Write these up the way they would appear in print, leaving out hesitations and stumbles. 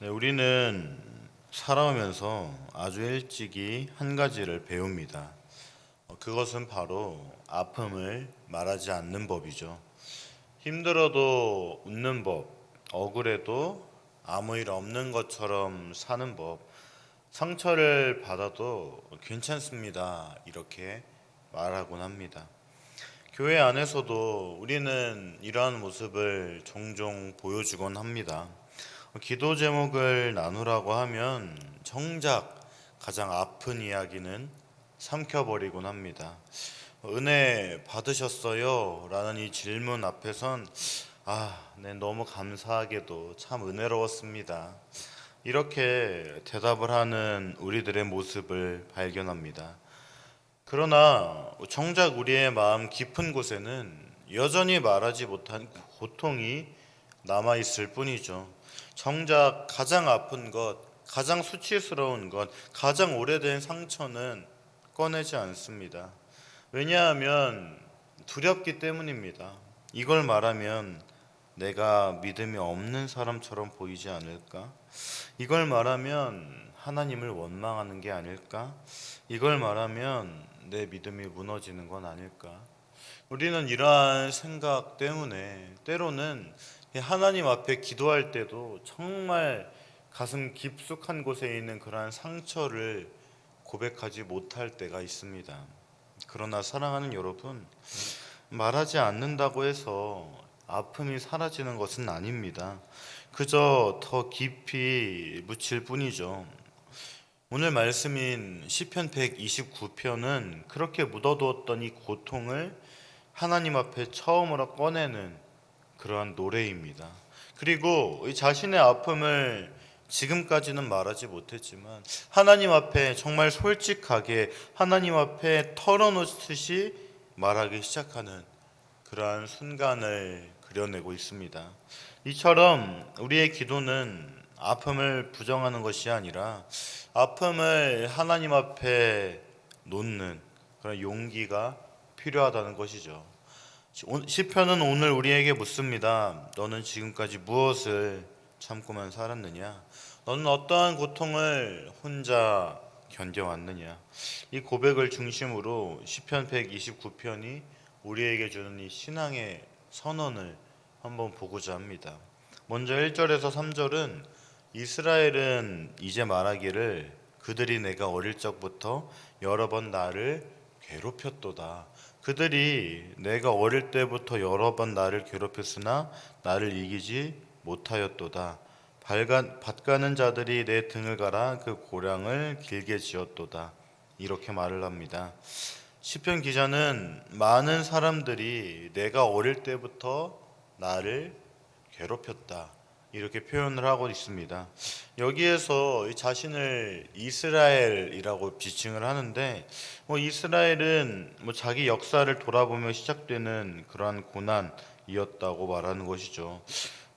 네, 우리는 살아오면서 아주 일찍이 한 가지를 배웁니다. 그것은 바로 아픔을 말하지 않는 법이죠. 힘들어도 웃는 법, 억울해도 아무 일 없는 것처럼 사는 법, 상처를 받아도 괜찮습니다. 이렇게 말하곤 합니다. 교회 안에서도 우리는 이러한 모습을 종종 보여주곤 합니다. 기도 제목을 나누라고 하면 정작 가장 아픈 이야기는 삼켜버리곤 합니다. 은혜 받으셨어요? 라는 이 질문 앞에선 네, 너무 감사하게도 참 은혜로웠습니다. 이렇게 대답을 하는 우리들의 모습을 발견합니다. 그러나 정작 우리의 마음 깊은 곳에는 여전히 말하지 못한 고통이 남아있을 뿐이죠. 정작 가장 아픈 것, 가장 수치스러운 것, 가장 오래된 상처는 꺼내지 않습니다. 왜냐하면 두렵기 때문입니다. 이걸 말하면 내가 믿음이 없는 사람처럼 보이지 않을까? 이걸 말하면 하나님을 원망하는 게 아닐까? 이걸 말하면 내 믿음이 무너지는 건 아닐까? 우리는 이러한 생각 때문에 때로는 하나님 앞에 기도할 때도 정말 가슴 깊숙한 곳에 있는 그러한 상처를 고백하지 못할 때가 있습니다. 그러나 사랑하는 여러분, 말하지 않는다고 해서 아픔이 사라지는 것은 아닙니다. 그저 더 깊이 묻힐 뿐이죠. 오늘 말씀인 시편 129편은 그렇게 묻어두었던 이 고통을 하나님 앞에 처음으로 꺼내는 그러한 노래입니다. 그리고 이 자신의 아픔을 지금까지는 말하지 못했지만 하나님 앞에 정말 솔직하게 하나님 앞에 털어놓듯이 말하기 시작하는 그러한 순간을 그려내고 있습니다. 이처럼 우리의 기도는 아픔을 부정하는 것이 아니라 아픔을 하나님 앞에 놓는 그런 용기가 필요하다는 것이죠. 시편은 오늘 우리에게 묻습니다. 너는 지금까지 무엇을 참고만 살았느냐? 너는 어떠한 고통을 혼자 견뎌왔느냐? 이 고백을 중심으로 시편 129편이 우리에게 주는 이 신앙의 선언을 한번 보고자 합니다. 먼저 1절에서 3절은 이스라엘은 이제 말하기를 그들이 내가 어릴 적부터 여러 번 나를 괴롭혔도다. 그들이 내가 어릴 때부터 여러 번 나를 괴롭혔으나 나를 이기지 못하였도다. 밭가는 자들이 내 등을 갈아 그 고량을 길게 지었도다. 이렇게 말을 합니다. 시편 기자는 많은 사람들이 내가 어릴 때부터 나를 괴롭혔다. 이렇게 표현을 하고 있습니다. 여기에서 자신을 이스라엘이라고 지칭을 하는데 이스라엘은 자기 역사를 돌아보며 시작되는 그러한 고난이었다고 말하는 것이죠.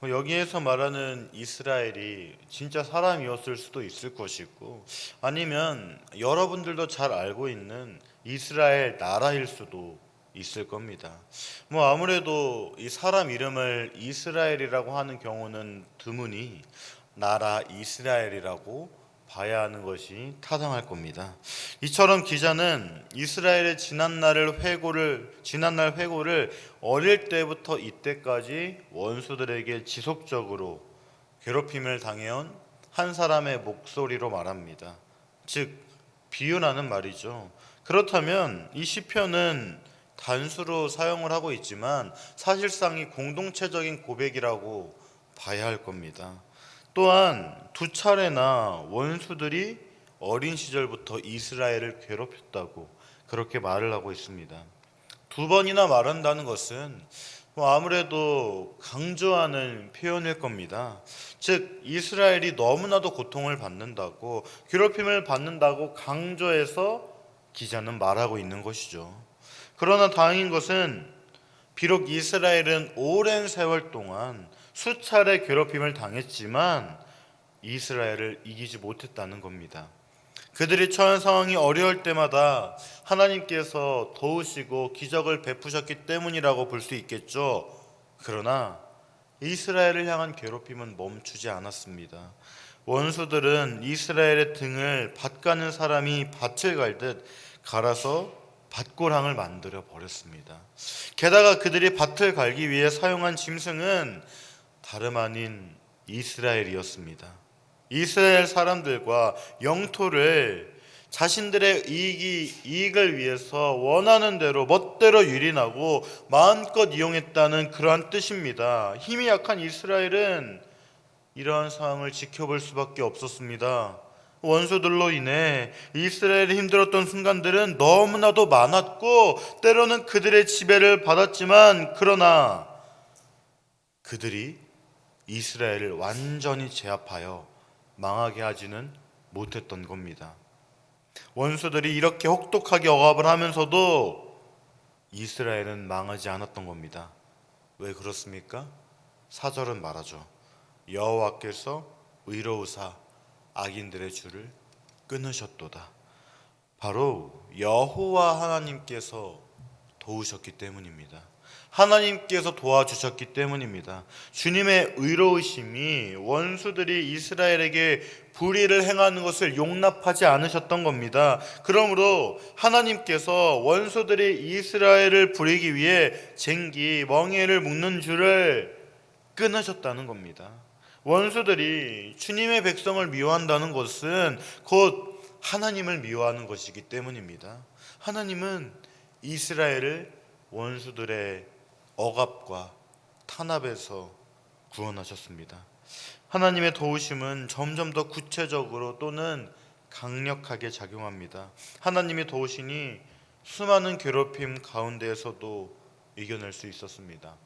여기에서 말하는 이스라엘이 진짜 사람이었을 수도 있을 것이고 아니면 여러분들도 잘 알고 있는 이스라엘 나라일 수도 있을 겁니다. 아무래도 이 사람 이름을 이스라엘이라고 하는 경우는 드무니 나라 이스라엘이라고 봐야 하는 것이 타당할 겁니다. 이처럼 기자는 이스라엘의 지난날 회고를 어릴 때부터 이때까지 원수들에게 지속적으로 괴롭힘을 당해온 한 사람의 목소리로 말합니다. 즉 비유라는 말이죠. 그렇다면 이 시편은 단수로 사용을 하고 있지만 사실상 이 공동체적인 고백이라고 봐야 할 겁니다. 또한 두 차례나 원수들이 어린 시절부터 이스라엘을 괴롭혔다고 그렇게 말을 하고 있습니다. 두 번이나 말한다는 것은 아무래도 강조하는 표현일 겁니다. 즉 이스라엘이 너무나도 고통을 받는다고 괴롭힘을 받는다고 강조해서 기자는 말하고 있는 것이죠. 그러나 다행인 것은 비록 이스라엘은 오랜 세월 동안 수차례 괴롭힘을 당했지만 이스라엘을 이기지 못했다는 겁니다. 그들이 처한 상황이 어려울 때마다 하나님께서 도우시고 기적을 베푸셨기 때문이라고 볼 수 있겠죠. 그러나 이스라엘을 향한 괴롭힘은 멈추지 않았습니다. 원수들은 이스라엘의 등을 밭가는 사람이 밭을 갈듯 갈아서 밭고랑을 만들어 버렸습니다. 게다가 그들이 밭을 갈기 위해 사용한 짐승은 다름 아닌 이스라엘이었습니다. 이스라엘 사람들과 영토를 자신들의 이익을 위해서 원하는 대로 멋대로 유린하고 마음껏 이용했다는 그러한 뜻입니다. 힘이 약한 이스라엘은 이러한 상황을 지켜볼 수밖에 없었습니다. 원수들로 인해 이스라엘이 힘들었던 순간들은 너무나도 많았고 때로는 그들의 지배를 받았지만, 그러나 그들이 이스라엘을 완전히 제압하여 망하게 하지는 못했던 겁니다. 원수들이 이렇게 혹독하게 억압을 하면서도 이스라엘은 망하지 않았던 겁니다. 왜 그렇습니까? 4절은 말하죠. 여호와께서 의로우사 악인들의 줄을 끊으셨도다. 바로 여호와 하나님께서 도우셨기 때문입니다. 하나님께서 도와주셨기 때문입니다. 주님의 의로우심이 원수들이 이스라엘에게 불의를 행하는 것을 용납하지 않으셨던 겁니다. 그러므로 하나님께서 원수들이 이스라엘을 부리기 위해 쟁기, 멍에를 묶는 줄을 끊으셨다는 겁니다. 원수들이 주님의 백성을 미워한다는 것은 곧 하나님을 미워하는 것이기 때문입니다. 하나님은 이스라엘을 원수들의 억압과 탄압에서 구원하셨습니다. 하나님의 도우심은 점점 더 구체적으로 또는 강력하게 작용합니다. 하나님이 도우시니 수많은 괴롭힘 가운데에서도 이겨낼 수 있었습니다.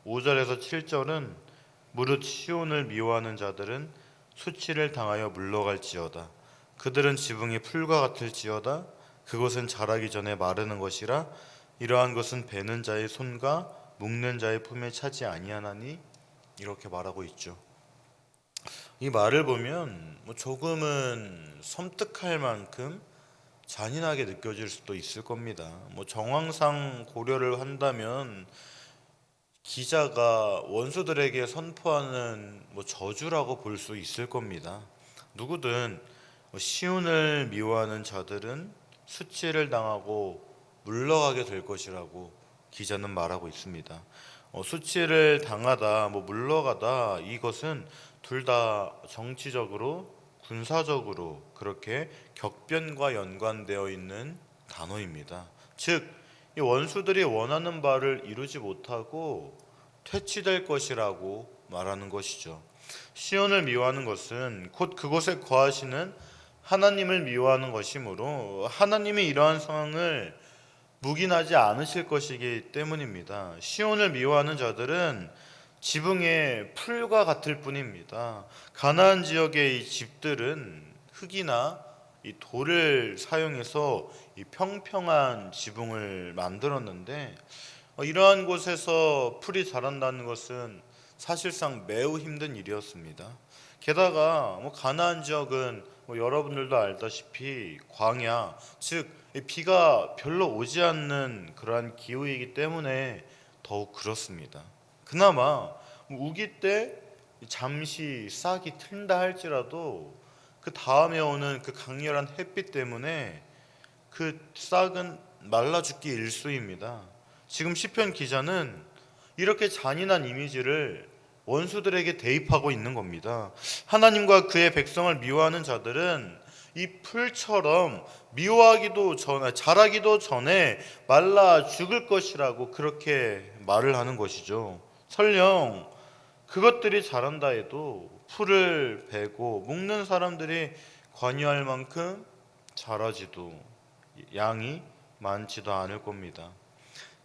5절에서 7절은 무릇 시온을 미워하는 자들은 수치를 당하여 물러갈지어다. 그들은 지붕이 풀과 같을지어다. 그것은 자라기 전에 마르는 것이라. 이러한 것은 베는 자의 손과 묶는 자의 품에 차지 아니하나니. 이렇게 말하고 있죠. 이 말을 보면 조금은 섬뜩할 만큼 잔인하게 느껴질 수도 있을 겁니다. 정황상 고려를 한다면 기자가 원수들에게 선포하는 저주라고 볼 수 있을 겁니다. 누구든 시온을 미워하는 자들은 수치를 당하고 물러가게 될 것이라고 기자는 말하고 있습니다. 수치를 당하다, 물러가다, 이것은 둘 다 정치적으로, 군사적으로 그렇게 격변과 연관되어 있는 단어입니다. 즉, 이 원수들이 원하는 바를 이루지 못하고 퇴치될 것이라고 말하는 것이죠. 시온을 미워하는 것은 곧 그곳에 거하시는 하나님을 미워하는 것이므로 하나님이 이러한 상황을 묵인하지 않으실 것이기 때문입니다. 시온을 미워하는 자들은 지붕의 풀과 같을 뿐입니다. 가나안 지역의 이 집들은 흙이나 이 돌을 사용해서 이 평평한 지붕을 만들었는데, 이러한 곳에서 풀이 자란다는 것은 사실상 매우 힘든 일이었습니다. 게다가 가나안 지역은 여러분들도 알다시피 광야, 즉 비가 별로 오지 않는 그러한 기후이기 때문에 더욱 그렇습니다. 그나마 우기 때 잠시 싹이 튼다 할지라도 그 다음에 오는 그 강렬한 햇빛 때문에 그 싹은 말라 죽기 일쑤입니다. 지금 시편 기자는 이렇게 잔인한 이미지를 원수들에게 대입하고 있는 겁니다. 하나님과 그의 백성을 미워하는 자들은 이 풀처럼 미워하기도 전에, 자라기도 전에 말라 죽을 것이라고 그렇게 말을 하는 것이죠. 설령 그것들이 자란다 해도 풀을 베고 묶는 사람들이 관여할 만큼 자라지도 양이 많지도 않을 겁니다.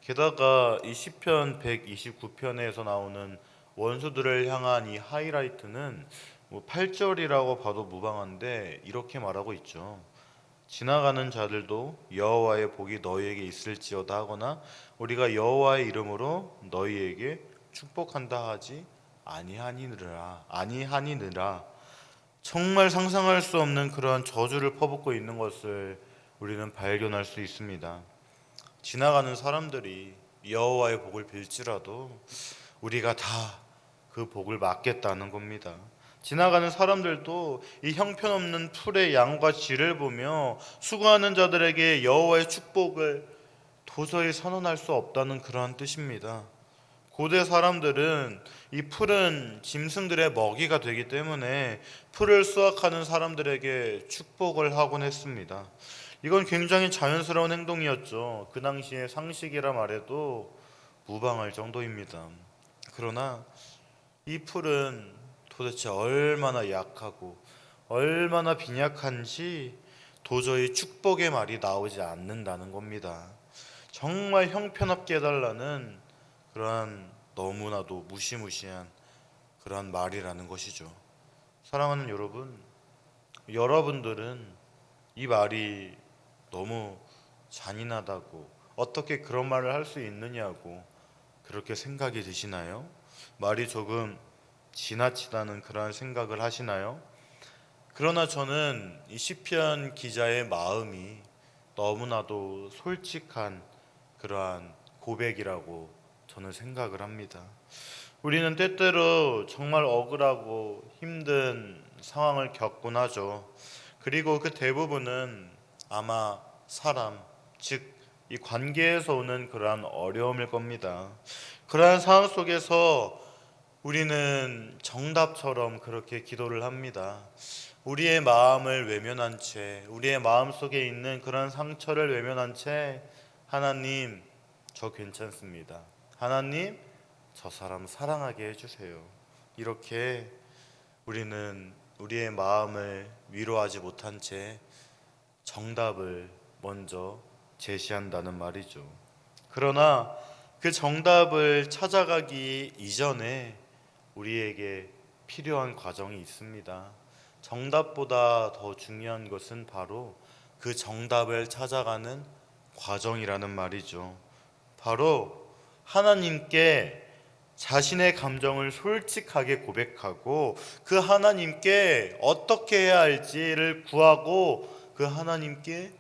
게다가 이 시편 129편에서 나오는 원수들을 향한 이 하이라이트는 8절이라고 봐도 무방한데 이렇게 말하고 있죠. 지나가는 자들도 여호와의 복이 너희에게 있을지어다 하거나 우리가 여호와의 이름으로 너희에게 축복한다 하지 아니하니느라. 정말 상상할 수 없는 그러한 저주를 퍼붓고 있는 것을 우리는 발견할 수 있습니다. 지나가는 사람들이 여호와의 복을 빌지라도 우리가 다 그 복을 막겠다는 겁니다. 지나가는 사람들도 이 형편없는 풀의 양과 쥐를 보며 수고하는 자들에게 여호와의 축복을 도저히 선언할 수 없다는 그러한 뜻입니다. 고대 사람들은 이 풀은 짐승들의 먹이가 되기 때문에 풀을 수확하는 사람들에게 축복을 하곤 했습니다. 이건 굉장히 자연스러운 행동이었죠. 그 당시의 상식이라 말해도 무방할 정도입니다. 그러나 이 풀은 도대체 얼마나 약하고 얼마나 빈약한지 도저히 축복의 말이 나오지 않는다는 겁니다. 정말 형편없게 해달라는 그러한 너무나도 무시무시한 그러한 말이라는 것이죠. 사랑하는 여러분, 여러분들은 이 말이 너무 잔인하다고, 어떻게 그런 말을 할 수 있느냐고 그렇게 생각이 드시나요? 말이 조금 지나치다는 그러한 생각을 하시나요? 그러나 저는 이 시편 기자의 마음이 너무나도 솔직한 그러한 고백이라고 저는 생각을 합니다. 우리는 때때로 정말 억울하고 힘든 상황을 겪곤 하죠. 그리고 그 대부분은 아마 사람, 즉 이 관계에서 오는 그러한 어려움일 겁니다. 그러한 상황 속에서 우리는 정답처럼 그렇게 기도를 합니다. 우리의 마음을 외면한 채, 우리의 마음 속에 있는 그런 상처를 외면한 채, 하나님, 저 괜찮습니다. 하나님, 저 사람 사랑하게 해주세요. 이렇게 우리는 우리의 마음을 위로하지 못한 채 정답을 먼저 제시한다는 말이죠. 그러나 그 정답을 찾아가기 이전에 우리에게 필요한 과정이 있습니다. 정답보다 더 중요한 것은 바로 그 정답을 찾아가는 과정이라는 말이죠. 바로 하나님께 자신의 감정을 솔직하게 고백하고 그 하나님께 어떻게 해야 할지를 구하고 그 하나님께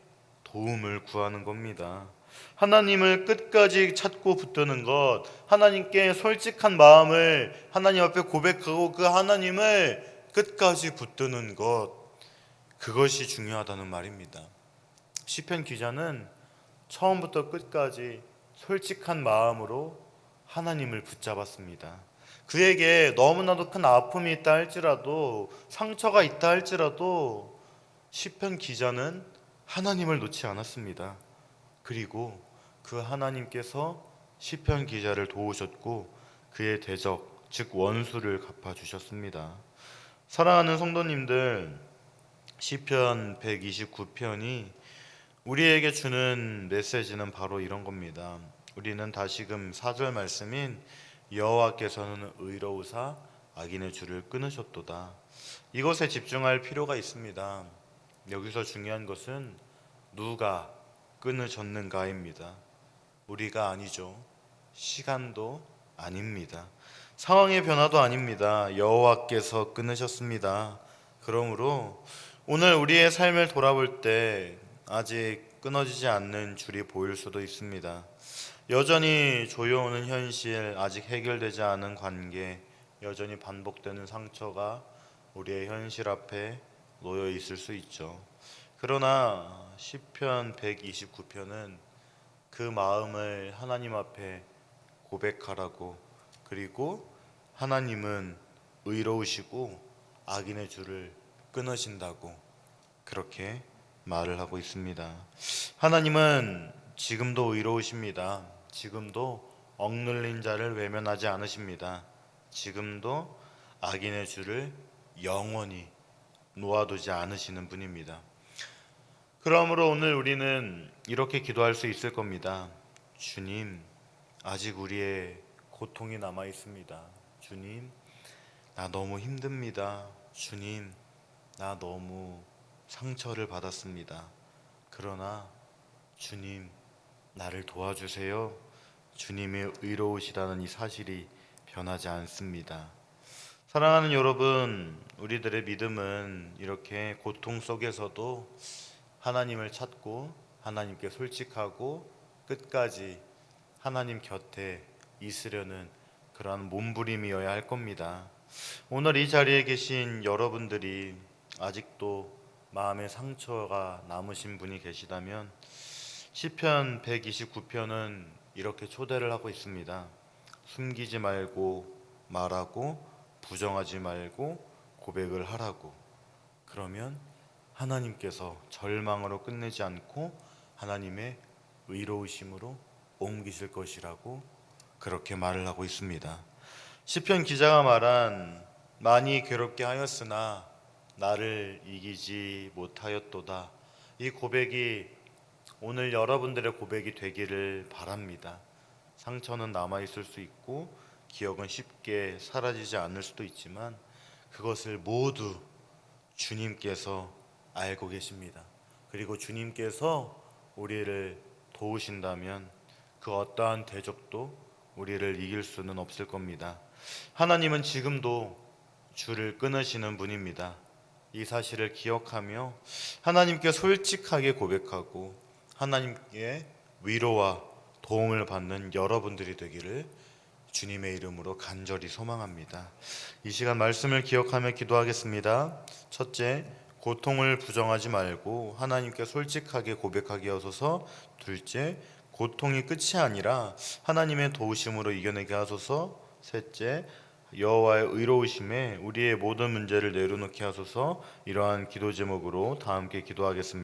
도움을 구하는 겁니다. 하나님을 끝까지 찾고 붙드는 것, 하나님께 솔직한 마음을 하나님 앞에 고백하고 그 하나님을 끝까지 붙드는 것, 그것이 중요하다는 말입니다. 시편 기자는 처음부터 끝까지 솔직한 마음으로 하나님을 붙잡았습니다. 그에게 너무나도 큰 아픔이 있다 할지라도, 상처가 있다 할지라도 시편 기자는 하나님을 놓지 않았습니다. 그리고 그 하나님께서 시편 기자를 도우셨고 그의 대적, 즉 원수를 갚아주셨습니다. 사랑하는 성도님들, 시편 129편이 우리에게 주는 메시지는 바로 이런 겁니다. 우리는 다시금 4절 말씀인 여호와께서는 의로우사 악인의 줄을 끊으셨도다. 이것에 집중할 필요가 있습니다. 여기서 중요한 것은 누가 끊으셨는가입니다. 우리가 아니죠. 시간도 아닙니다. 상황의 변화도 아닙니다. 여호와께서 끊으셨습니다. 그러므로 오늘 우리의 삶을 돌아볼 때 아직 끊어지지 않는 줄이 보일 수도 있습니다. 여전히 조여오는 현실, 아직 해결되지 않은 관계, 여전히 반복되는 상처가 우리의 현실 앞에 놓여 있을 수 있죠. 그러나 시편 129편은 그 마음을 하나님 앞에 고백하라고, 그리고 하나님은 의로우시고 악인의 줄을 끊으신다고 그렇게 말을 하고 있습니다. 하나님은 지금도 의로우십니다. 지금도 억눌린 자를 외면하지 않으십니다. 지금도 악인의 줄을 영원히 놓아두지 않으시는 분입니다. 그러므로 오늘 우리는 이렇게 기도할 수 있을 겁니다. 주님, 아직 우리의 고통이 남아 있습니다. 주님, 나 너무 힘듭니다. 주님, 나 너무 상처를 받았습니다. 그러나 주님, 나를 도와주세요. 주님의 의로우시다는 이 사실이 변하지 않습니다. 사랑하는 여러분, 우리들의 믿음은 이렇게 고통 속에서도 하나님을 찾고 하나님께 솔직하고 끝까지 하나님 곁에 있으려는 그러한 몸부림이어야 할 겁니다. 오늘 이 자리에 계신 여러분들이 아직도 마음의 상처가 남으신 분이 계시다면 시편 129편은 이렇게 초대를 하고 있습니다. 숨기지 말고 말하고 부정하지 말고 고백을 하라고. 그러면 하나님께서 절망으로 끝내지 않고 하나님의 의로우심으로 옮기실 것이라고 그렇게 말을 하고 있습니다. 시편 기자가 말한 많이 괴롭게 하였으나 나를 이기지 못하였도다. 이 고백이 오늘 여러분들의 고백이 되기를 바랍니다. 상처는 남아있을 수 있고 기억은 쉽게 사라지지 않을 수도 있지만 그것을 모두 주님께서 알고 계십니다. 그리고 주님께서 우리를 도우신다면 그 어떠한 대적도 우리를 이길 수는 없을 겁니다. 하나님은 지금도 줄을 끊으시는 분입니다. 이 사실을 기억하며 하나님께 솔직하게 고백하고 하나님께 위로와 도움을 받는 여러분들이 되기를 주님의 이름으로 간절히 소망합니다. 이 시간 말씀을 기억하며 기도하겠습니다. 첫째, 고통을 부정하지 말고 하나님께 솔직하게 고백하게 하소서. 둘째, 고통이 끝이 아니라 하나님의 도우심으로 이겨내게 하소서. 셋째, 여호와의 의로우심에 우리의 모든 문제를 내려놓게 하소서. 이러한 기도 제목으로 다 함께 기도하겠습니다.